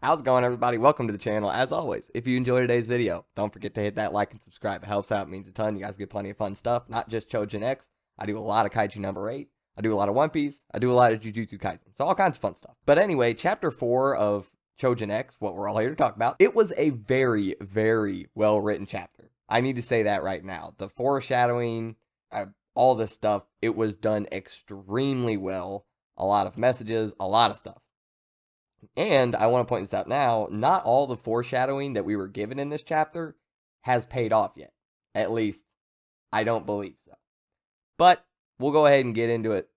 How's it going, everybody? Welcome to the channel. As always, if you enjoyed today's video, don't forget to hit that like and subscribe. It helps out. It means a ton. You guys get plenty of fun stuff. Not just Choujin X. I do a lot of Kaiju number 8. I do a lot of One Piece. I do a lot of Jujutsu Kaisen. So all kinds of fun stuff. But anyway, chapter 4 of Choujin X, what we're all here to talk about, it was a very, very well-written chapter. I need to say that right now. The foreshadowing, all this stuff, it was done extremely well. A lot of messages, a lot of stuff. And I want to point this out now, not all the foreshadowing that we were given in this chapter has paid off yet. At least, I don't believe so. But we'll go ahead and get into it.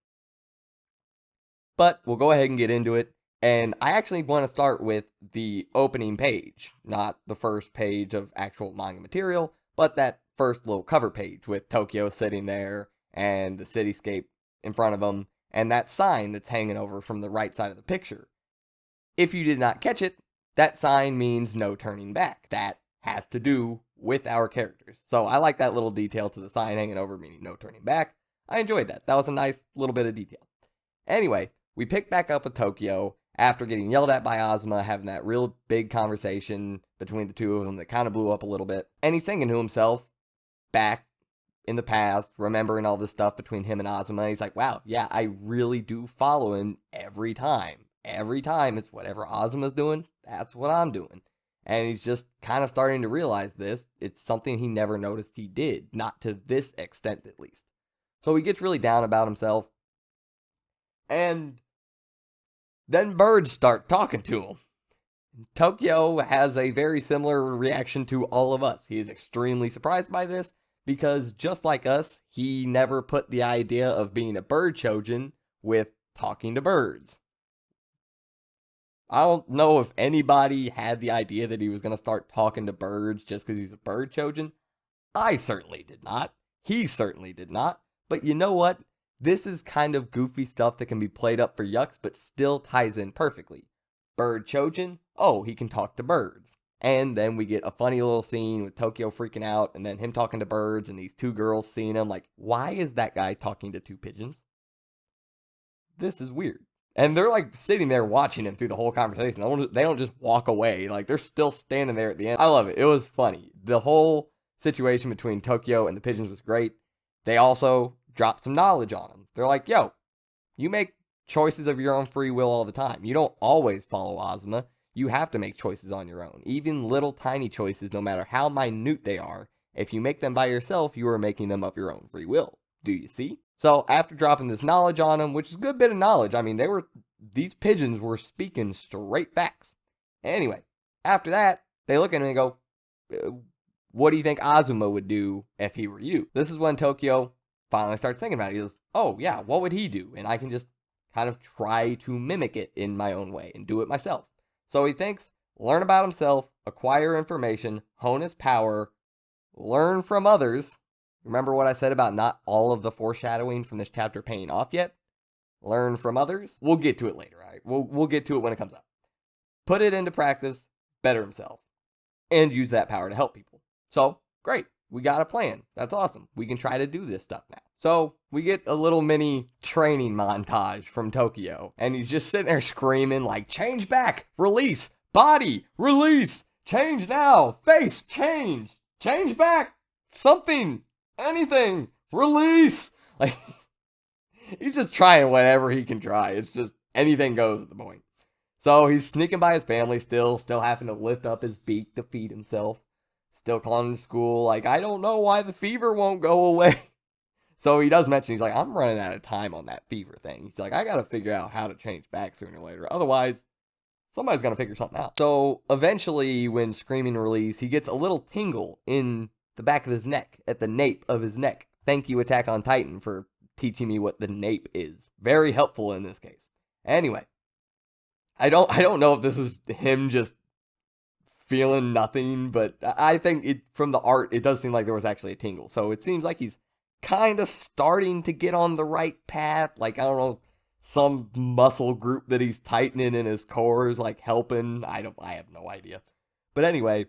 And I actually want to start with the opening page, not the first page of actual manga material, but that first little cover page with Tokio sitting there and the cityscape in front of him and that sign that's hanging over from the right side of the picture. If you did not catch it, that sign means no turning back. That has to do with our characters. So I like that little detail to the sign hanging over, meaning no turning back. I enjoyed that. That was a nice little bit of detail. Anyway, we pick back up with Tokio after getting yelled at by Ozma, having that real big conversation between the two of them that kind of blew up a little bit. And he's thinking to himself back in the past, remembering all this stuff between him and Ozma. He's like, wow, yeah, I really do follow him every time. Every time it's whatever Ozma's doing, that's what I'm doing. And he's just kind of starting to realize this. It's something he never noticed he did, not to this extent at least. So he gets really down about himself. And then birds start talking to him. Tokio has a very similar reaction to all of us. He is extremely surprised by this because just like us, he never put the idea of being a bird Choujin with talking to birds. I don't know if anybody had the idea that he was going to start talking to birds just because he's a bird Choujin. I certainly did not. He certainly did not. But you know what? This is kind of goofy stuff that can be played up for yucks, but still ties in perfectly. Bird Choujin, oh, he can talk to birds. And then we get a funny little scene with Tokio freaking out, and then him talking to birds, and these two girls seeing him like, why is that guy talking to two pigeons? This is weird. And they're like sitting there watching him through the whole conversation. They don't just walk away. Like they're still standing there at the end. I love it. It was funny. The whole situation between Tokio and the pigeons was great. They also dropped some knowledge on him. They're like, yo, you make choices of your own free will all the time. You don't always follow Ozma. You have to make choices on your own. Even little tiny choices, no matter how minute they are. If you make them by yourself, you are making them of your own free will. Do you see? So after dropping this knowledge on them, which is a good bit of knowledge, I mean, these pigeons were speaking straight facts. Anyway, after that, they look at him and go, what do you think Azuma would do if he were you? This is when Tokio finally starts thinking about it. He goes, oh yeah, what would he do? And I can just kind of try to mimic it in my own way and do it myself. So he thinks, learn about himself, acquire information, hone his power, learn from others. Remember what I said about not all of the foreshadowing from this chapter paying off yet? Learn from others. We'll get to it later, right? We'll get to it when it comes up. Put it into practice, better himself, and use that power to help people. So, great. We got a plan. That's awesome. We can try to do this stuff now. So, we get a little mini training montage from Tokio, and he's just sitting there screaming like, change back, release, body, release, change now, face, change back, something, anything, release. Like, he's just trying whatever he can try. It's just anything goes at the point. So he's sneaking by his family still having to lift up his beak to feed himself. Still calling to school, like, I don't know why the fever won't go away. So he does mention, he's like, I'm running out of time on that fever thing. He's like, I gotta figure out how to change back sooner or later. Otherwise, somebody's gonna figure something out. So eventually, when screaming release, he gets a little tingle in the back of his neck, at the nape of his neck. Thank you, Attack on Titan, for teaching me what the nape is. Very helpful in this case. Anyway, I don't know if this is him just feeling nothing, but I think from the art, it does seem like there was actually a tingle. So it seems like he's kind of starting to get on the right path. Like, I don't know, some muscle group that he's tightening in his core is like helping. I have no idea. But anyway,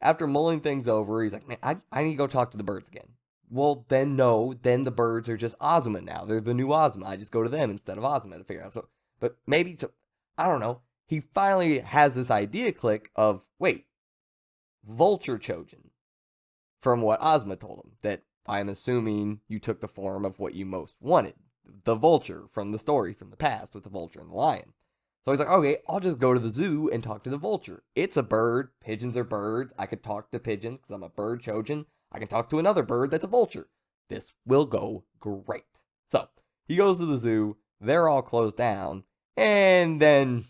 after mulling things over, he's like, man, I need to go talk to the birds again. Well, then no, then the birds are just Ozma now. They're the new Ozma. I just go to them instead of Ozma to figure out. So, but maybe, so, I don't know. he finally has this idea click of, wait, Vulture Choujin, from what Ozma told him, that I'm assuming you took the form of what you most wanted, the vulture from the story from the past with the vulture and the lion. So he's like, okay, I'll just go to the zoo and talk to the vulture. It's a bird. Pigeons are birds. I could talk to pigeons because I'm a bird Choujin. I can talk to another bird that's a vulture. This will go great. So he goes to the zoo. They're all closed down. And then,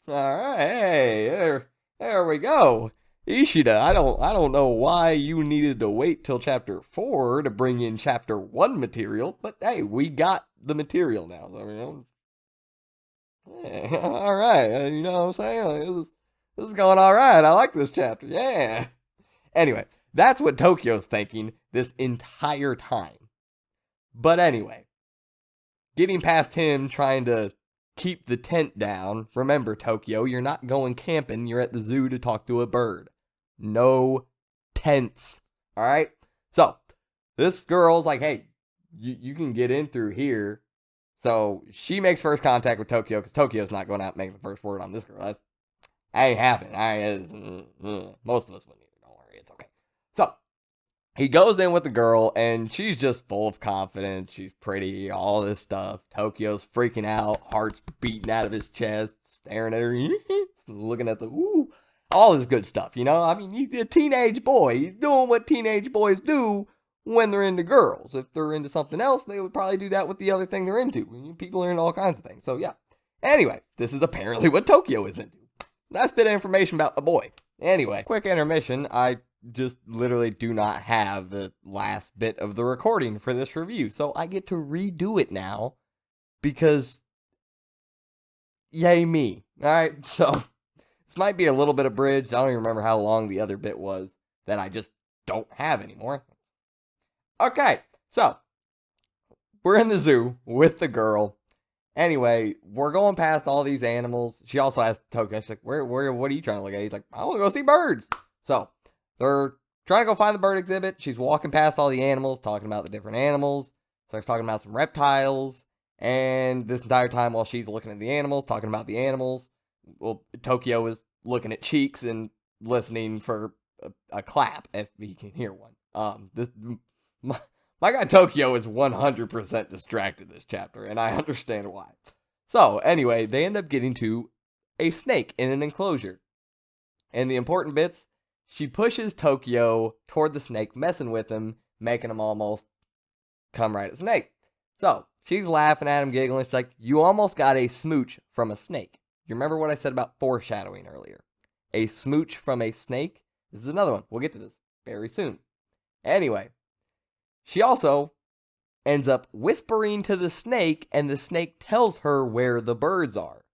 all right, hey, there we go. Ishida, I don't know why you needed to wait till chapter 4 to bring in chapter 1 material, but hey, we got the material now. So, yeah, all right, you know what I'm saying? This is going all right. I like this chapter. Yeah. Anyway, that's what Tokio's thinking this entire time. But anyway, getting past him trying to keep the tent down. Remember, Tokio, you're not going camping. You're at the zoo to talk to a bird. No tents. All right? So, this girl's like, hey, you can get in through here. So, she makes first contact with Tokio because Tokio's not going out and making the first word on this girl. That ain't happening. Most of us wouldn't either. Don't worry. It's okay. So, he goes in with the girl, and she's just full of confidence. She's pretty, all this stuff. Tokio's freaking out, heart's beating out of his chest, staring at her, looking at the, all this good stuff, you know? I mean, he's a teenage boy. He's doing what teenage boys do when they're into girls. If they're into something else, they would probably do that with the other thing they're into. People are into all kinds of things, so yeah. Anyway, this is apparently what Tokio is into. Nice bit of information about the boy. Anyway, quick intermission. I just literally do not have the last bit of the recording for this review, so I get to redo it now because yay me. Alright, so this might be a little bit abridged. I don't even remember how long the other bit was that I just don't have anymore. Okay, so we're in the zoo with the girl. Anyway, we're going past all these animals. She also asked Tokio, she's like, what are you trying to look at? He's like, I want to go see birds. So they're trying to go find the bird exhibit. She's walking past all the animals, talking about the different animals. Starts talking about some reptiles. And this entire time while she's looking at the animals, talking about the animals, well, Tokio is looking at cheeks and listening for a clap if he can hear one. My guy Tokio is 100% distracted this chapter, and I understand why. So, anyway, they end up getting to a snake in an enclosure. And the important bits, she pushes Tokio toward the snake, messing with him, making him almost come right at the snake. So, she's laughing at him, giggling. She's like, you almost got a smooch from a snake. You remember what I said about foreshadowing earlier? A smooch from a snake? This is another one. We'll get to this very soon. Anyway, she also ends up whispering to the snake, and the snake tells her where the birds are.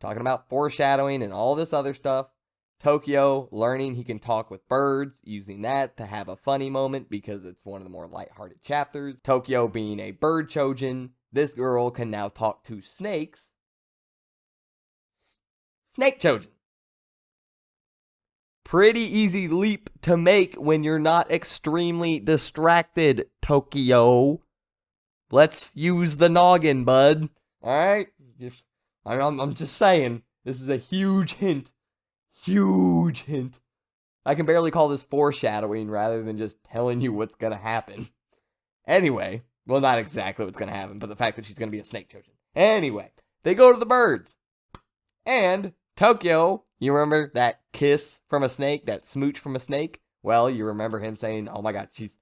Talking about foreshadowing and all this other stuff. Tokio learning he can talk with birds, using that to have a funny moment because it's one of the more lighthearted chapters. Tokio being a bird Choujin, this girl can now talk to snakes. Snake Choujin. Pretty easy leap to make when you're not extremely distracted, Tokio. Let's use the noggin, bud. Alright? I'm just saying, this is a huge hint. Huge hint. I can barely call this foreshadowing rather than just telling you what's gonna happen. Anyway, well, not exactly what's gonna happen, but the fact that she's gonna be a snake Choujin. Anyway, they go to the birds. And Tokio, you remember that kiss from a snake, that smooch from a snake? Well, you remember him saying, oh my god, she's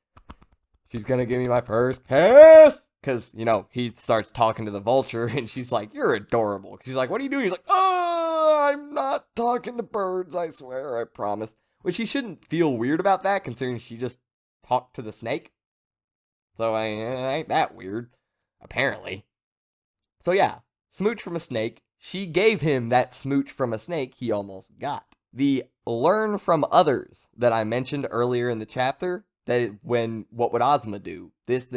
gonna give me my first kiss! Because, you know, he starts talking to the vulture, and she's like, you're adorable. She's like, what are you doing? He's like, oh, I'm not talking to birds, I swear, I promise. Which he shouldn't feel weird about that, considering she just talked to the snake. So, it ain't that weird, apparently. So yeah, smooch from a snake. She gave him that smooch from a snake he almost got. The learn from others that I mentioned earlier in the chapter, that what would Ozma do? This,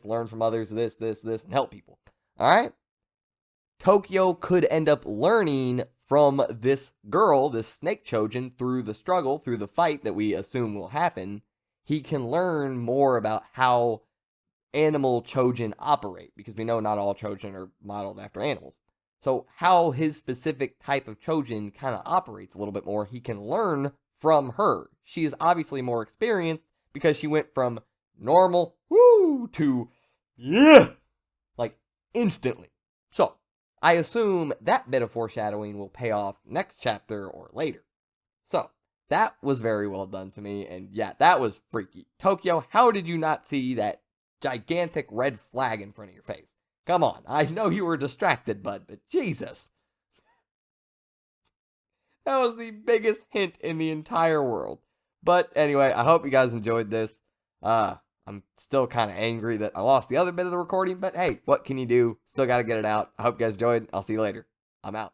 learn from others, this, and help people. Alright? Tokio could end up learning from this girl, this snake Choujin, through the struggle, through the fight that we assume will happen. He can learn more about how animal Choujin operate, because we know not all Choujin are modeled after animals. So how his specific type of Choujin kind of operates a little bit more, he can learn from her. She is obviously more experienced because she went from normal, woo, to yeah, like instantly. So I assume that bit of foreshadowing will pay off next chapter or later. So that was very well done to me, and yeah, that was freaky. Tokyo, how did you not see that gigantic red flag in front of your face? Come on, I know you were distracted, bud, but Jesus. That was the biggest hint in the entire world. But anyway, I hope you guys enjoyed this. I'm still kind of angry that I lost the other bit of the recording, but hey, what can you do? Still got to get it out. I hope you guys enjoyed. I'll see you later. I'm out.